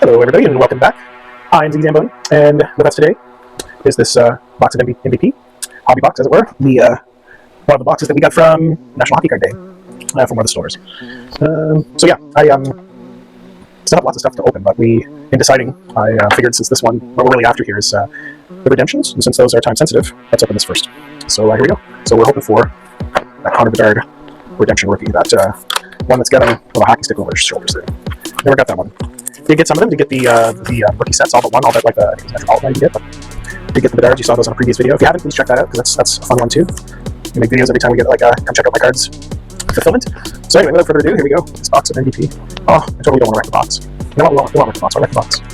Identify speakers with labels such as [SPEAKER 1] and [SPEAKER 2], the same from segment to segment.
[SPEAKER 1] Hello everybody and welcome back. I'm Ziggy Zamboni, and with us today is this box of MVP, hobby box as it were, one of the boxes that we got from National Hockey Card Day from one of the stores. So yeah, I still have lots of stuff to open, but in deciding, I figured since this one, what we're really after here is the redemptions, and since those are time sensitive, let's open this first. So here we go. So we're hoping for that Connor Bedard redemption rookie, that one that's got a little hockey stick over his shoulders there. Never got that one. Did get some of them. Did get the rookie sets, all but one, all but like the, I think it was Metropolitan you get, but did get the Bedards. You saw those on a previous video. If you haven't, please check that out, because that's a fun one too. We make videos every time we get like come check out my cards fulfillment. So anyway, without further ado, here we go. This box of MVP. Oh, I totally don't want to wreck the box. You know what? We don't wreck the box. I'll wreck the box. Am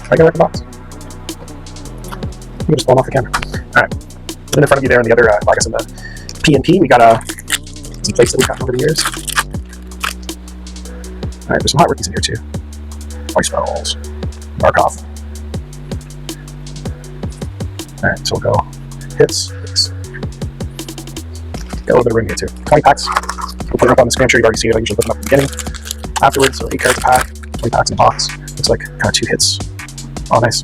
[SPEAKER 1] I gonna wreck the box? You can just pull them off the camera. Alright. Then in front of you there in the other, I guess in the P&P, we got some plates that we've gotten over the years. Alright, there's some hot rookies in here too. Ice Battles. Markov. Alright, so we'll go hits. Got a little bit of room here too. 20 packs. We'll put it up on the screen. I'm sure you've already seen it. I usually put them up at the beginning. Afterwards, so 8 cards a pack, 20 packs in a box. Looks like kind of 2 hits. Oh, nice.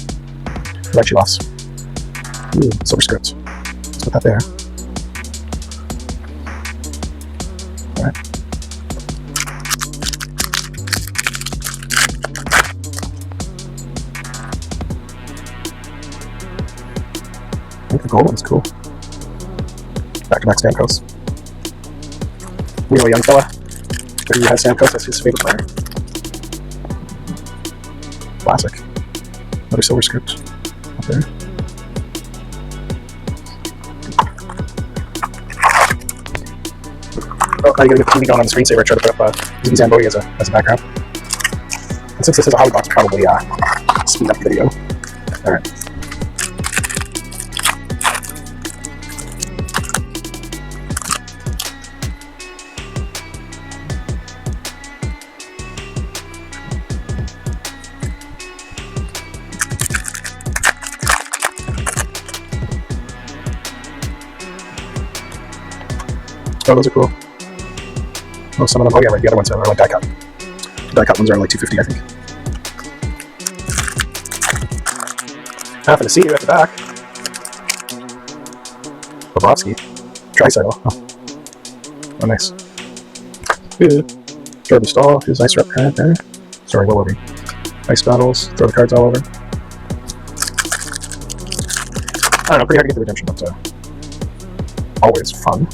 [SPEAKER 1] Red Chivas. Ooh, silver script. Let's put that there. Alright. I think the gold one's cool. Back-to-back Stamkos. We know a young fella who has Stamkos, that's his favorite player. Classic. Another silver script up there. Oh, now you gotta get the TV going on the screensaver. Try to put up Ziggy Zamboni as a background. And since this is a hobby box, probably speed up the video. Alright. Oh, those are cool. Oh, some of them. Oh, yeah, right. The other ones are like die cut. The die cut ones are like $2.50, I think. Happen to see you at the back. Bobrovsky. Tricycle. Oh, nice. Jordan Stahl. His nice rep card there. Sorry, what were we? Ice Battles. Throw the cards all over. I don't know. Pretty hard to get the redemption, but always fun.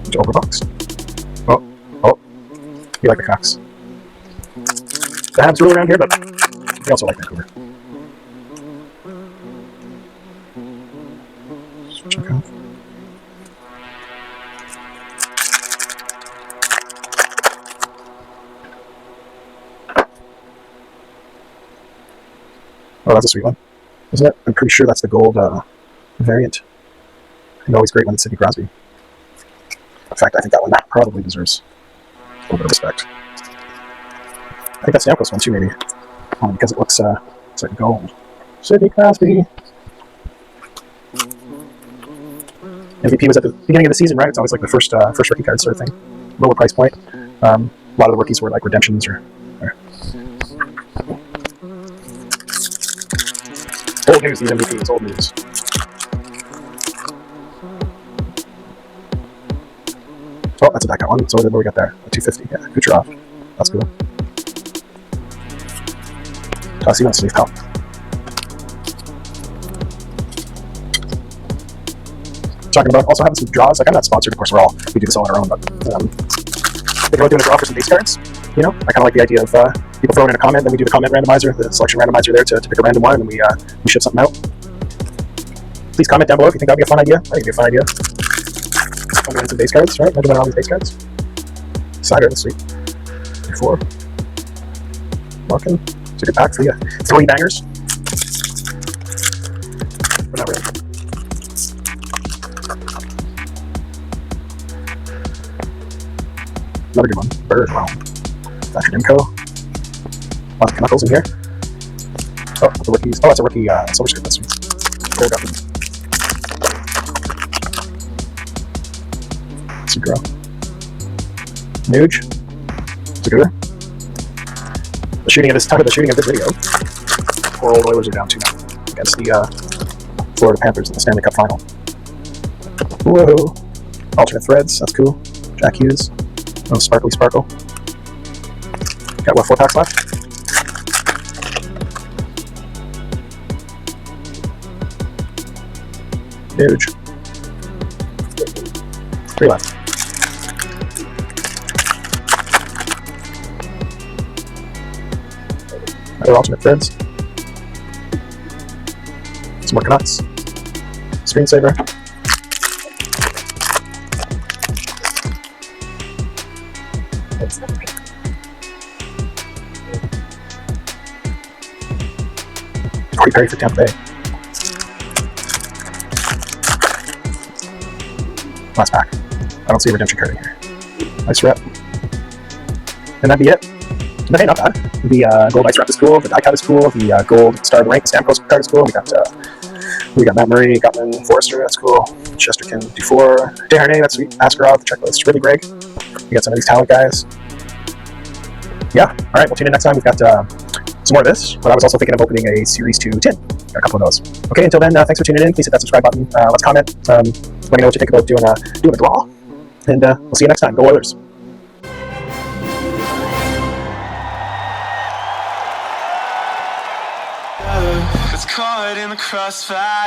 [SPEAKER 1] Overbox. Oh, you like the Canucks. The Habs rule around here, but they also like Vancouver. Check out. Oh, that's a sweet one, isn't it? I'm pretty sure that's the gold variant. And always great when it's Sidney Crosby. In fact, I think that one probably deserves a little bit of respect. I think that's the Stamkos one too, maybe. Because it looks like gold. Sidney Crosby. MVP was at the beginning of the season, right? It's always like the first rookie card sort of thing. Lower price point. A lot of the rookies were like redemptions or old news. These MVPs, old news. Oh, that's a back out one. So what do we got there? A 250. Yeah, Kucherov. That's cool. Toss you on sleeve top. Talking about also having some draws. Like, I'm not sponsored, of course. We do this all on our own, but thinking about doing a draw for some base cards. You know, I kind of like the idea of people throwing in a comment, then we do the comment randomizer, the selection randomizer there to pick a random one, and then we ship something out. Please comment down below if you think that'd be a fun idea. I think it'd be a fun idea. Some base cards, right? Imagine all these base cards. Cider, that's sweet. 4. Markin. It's a good pack for you. 3 bangers. But not really. Another good one. Bird, wow. Thatcher Demko. Lots of chemicals in here. Oh, the rookies. Oh, that's a rookie silver script. That's sweet. Gold up. Girl. Nuge. It's a good one. The shooting of this time of the shooting of this video. Poor old Oilers are down 2-0 against the Florida Panthers in the Stanley Cup Final. Whoa! Alternate threads. That's cool. Jack Hughes. Oh, sparkly sparkle. Got what, 4 packs left? Huge. 3 left. Other alternate threads. Some more Canucks. Screensaver. Corey Perry for Tampa Bay. Last pack. I don't see a redemption card in here. Nice rep. And that'd be it. But hey, not bad. The gold ice wrap is cool. The die cut is cool. The gold star of the rank, the Stamkos card is cool. We got Matt Murray, Gutman, Forrester. That's cool. Chesterkin, Dufour, Desharnais. That's sweet. Askarov, the checklist. Really great. We got some of these talent guys. Yeah. All right. We'll tune in next time. We've got some more of this. But I was also thinking of opening a Series 2 tin. Got a couple of those. Okay. Until then, thanks for tuning in. Please hit that subscribe button. Let's comment. Let me know what you think about doing a draw. And we'll see you next time. Go Oilers.
[SPEAKER 2] It's caught in the crossfire.